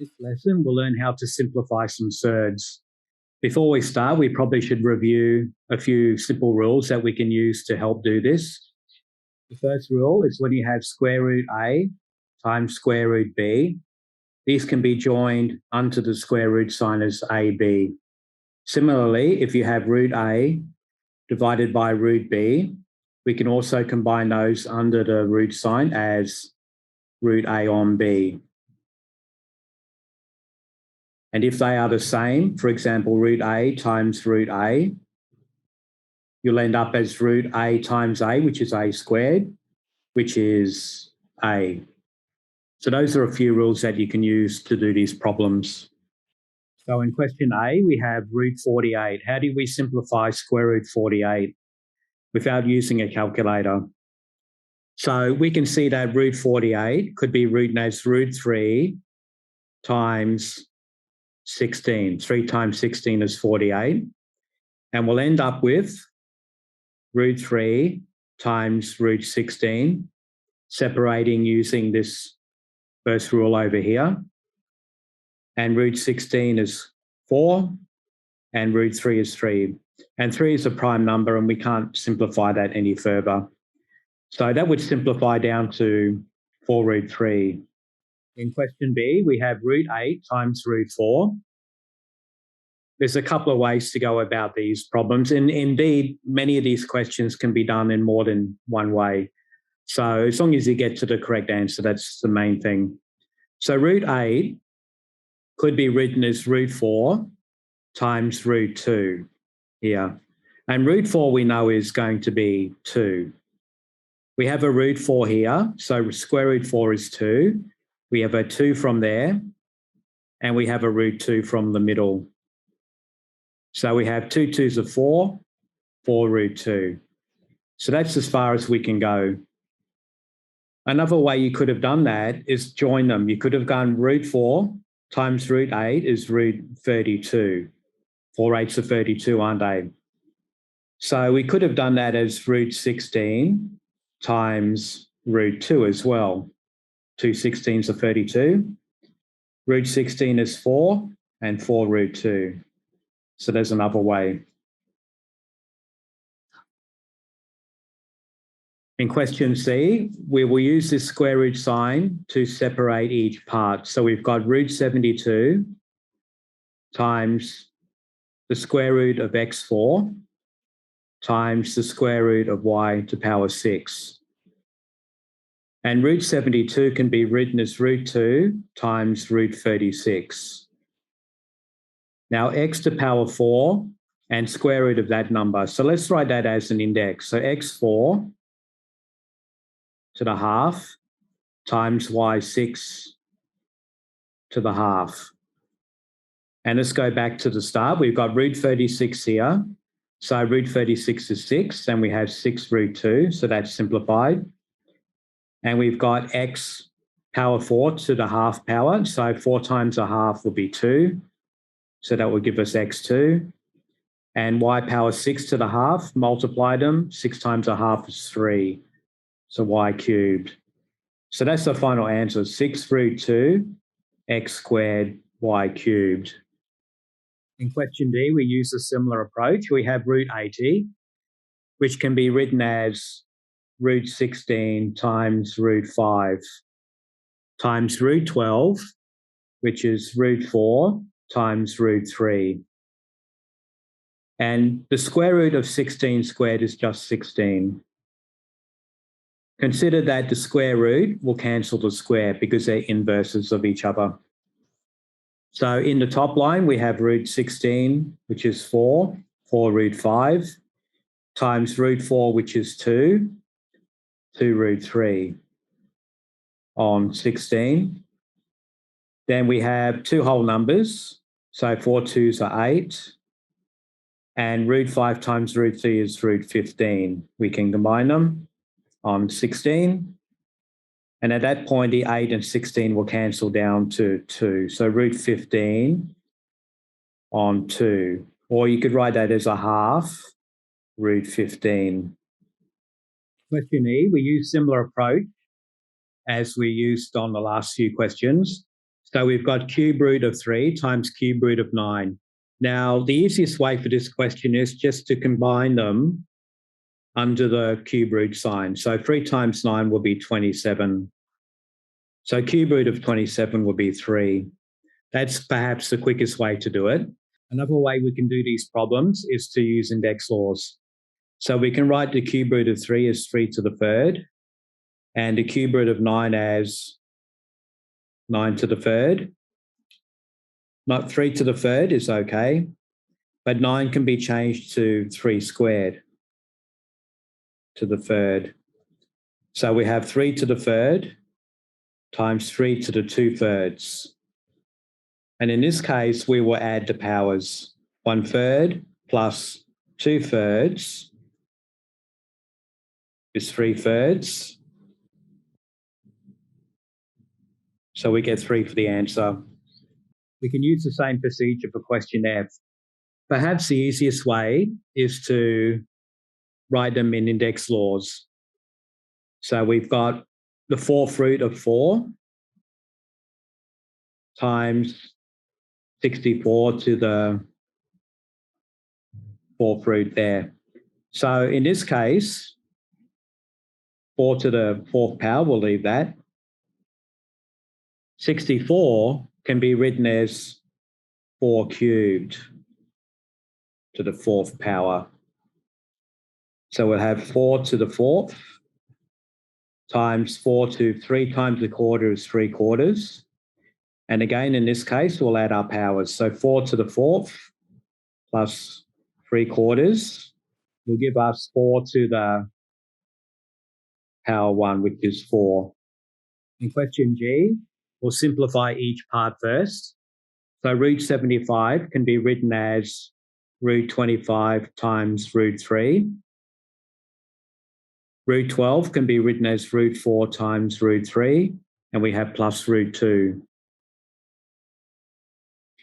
This lesson, we'll learn how to simplify some surds. Before we start, we probably should review a few simple rules that we can use to help do this. The first rule is when you have square root a times square root b, these can be joined unto the square root sign as ab. Similarly, if you have root a divided by root b, we can also combine those under the root sign as root a on b. And if they are the same, for example, root a times root a, you'll end up as root a times a, which is a squared, which is a. So those are a few rules that you can use to do these problems. So in question A, we have root 48. How do we simplify square root 48 without using a calculator? So we can see that root 48 could be written as root 3 times 16. 3 times 16 is 48. And we'll end up with root 3 times root 16, separating using this first rule over here. And root 16 is 4, and root 3 is 3. And 3 is a prime number, and we can't simplify that any further. So that would simplify down to 4 root 3. In question B, we have root 8 times root 4. There's a couple of ways to go about these problems. And indeed, many of these questions can be done in more than one way. So as long as you get to the correct answer, that's the main thing. So root 8 could be written as root 4 times root 2 here. And root 4 we know is going to be 2. We have a root 4 here, so square root 4 is 2. We have a 2 from there, and we have a root 2 from the middle. So we have 2 2s of 4, 4 root 2. So that's as far as we can go. Another way you could have done that is join them. You could have gone root 4 times root 8 is root 32. 4 8s are 32, aren't they? So we could have done that as root 16 times root 2 as well. 2 16s are 32. Root 16 is 4 and 4 root 2. So there's another way. In question C, we will use this square root sign to separate each part. So we've got root 72 times the square root of x4 times the square root of y to power 6. And root 72 can be written as root 2 times root 36. Now x to power 4 and square root of that number. So let's write that as an index. So x4 to the half times y6 to the half. And let's go back to the start. We've got root 36 here. So root 36 is 6, and we have 6 root 2, so that's simplified. And we've got x power 4 to the half power, so 4 times a half will be 2, so that will give us x2. And y power 6 to the half, multiply them, 6 times a half is 3, so y cubed. So that's the final answer, 6 root 2, x squared, y cubed. In question D, we use a similar approach. We have root 80, which can be written as root 16 times root 5 times root 12, which is root 4 times root 3. And the square root of 16 squared is just 16. Consider that the square root will cancel the square because they're inverses of each other. So in the top line, we have root 16, which is 4 root 5, times root 4, which is 2 root 3 on 16. Then we have two whole numbers, so 4 2s are 8, and root 5 times root 3 is root 15. We can combine them on 16. And at that point, the 8 and 16 will cancel down to 2. So root 15 on 2. Or you could write that as a half root 15. Question E, we use similar approach as we used on the last few questions. So we've got cube root of 3 times cube root of 9. Now, the easiest way for this question is just to combine them under the cube root sign. So 3 times 9 will be 27. So cube root of 27 will be 3. That's perhaps the quickest way to do it. Another way we can do these problems is to use index laws. So we can write the cube root of 3 as 3 to the third, and the cube root of 9 as 9 to the third. Not 3 to the third is okay, but 9 can be changed to 3 squared to the third. So we have 3 to the third times 3 to the 2/3. And in this case, we will add the powers. 1/3 plus 2/3 is 3/3. So we get 3 for the answer. We can use the same procedure for question F. Perhaps the easiest way is to write them in index laws. So we've got the 4th root of 4 times 64 to the 4th root there. So in this case, 4 to the 4th power, we'll leave that. 64 can be written as 4 cubed to the 4th power. So we'll have 4 to the 4th times 4 to 3 times a quarter is 3/4. And again, in this case, we'll add our powers. So 4 to the 4th plus 3/4 will give us 4 to the power 1, which is 4. In question G, we'll simplify each part first. So root 75 can be written as root 25 times root 3. Root 12 can be written as root 4 times root 3, and we have plus root 2.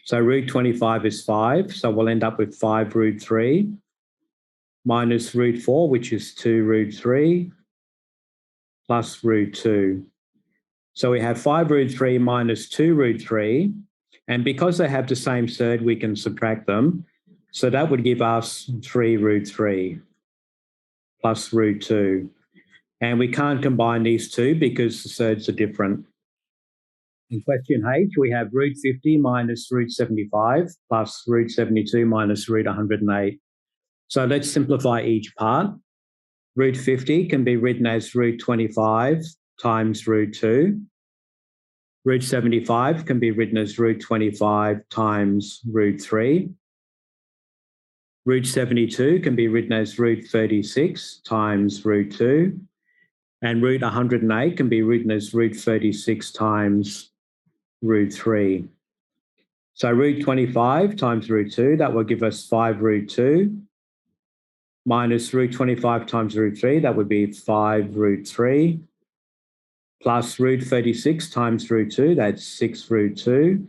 So root 25 is 5, so we'll end up with 5 root 3 minus root 4, which is 2 root 3, plus root 2. So we have 5 root 3 minus 2 root 3, and because they have the same surd, we can subtract them. So that would give us 3 root 3 plus root 2. And we can't combine these two because the surds are different. In question H, we have root 50 minus root 75 plus root 72 minus root 108. So let's simplify each part. Root 50 can be written as root 25 times root 2. Root 75 can be written as root 25 times root 3. Root 72 can be written as root 36 times root 2. And root 108 can be written as root 36 times root 3. So root 25 times root 2, that will give us 5 root 2, minus root 25 times root 3, that would be 5 root 3, plus root 36 times root 2, that's 6 root 2,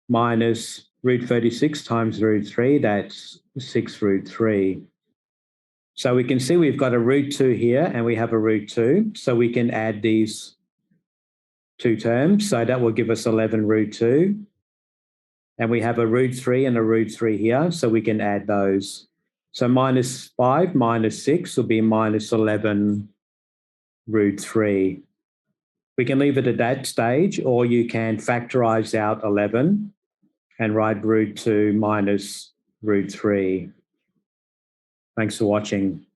minus root 36 times root 3, that's 6 root 3. So we can see we've got a root 2 here and we have a root 2, so we can add these two terms. So that will give us 11 root 2. And we have a root 3 and a root 3 here, so we can add those. So minus 5 minus 6 will be minus 11 root 3. We can leave it at that stage, or you can factorize out 11 and write root 2 minus root 3. Thanks for watching.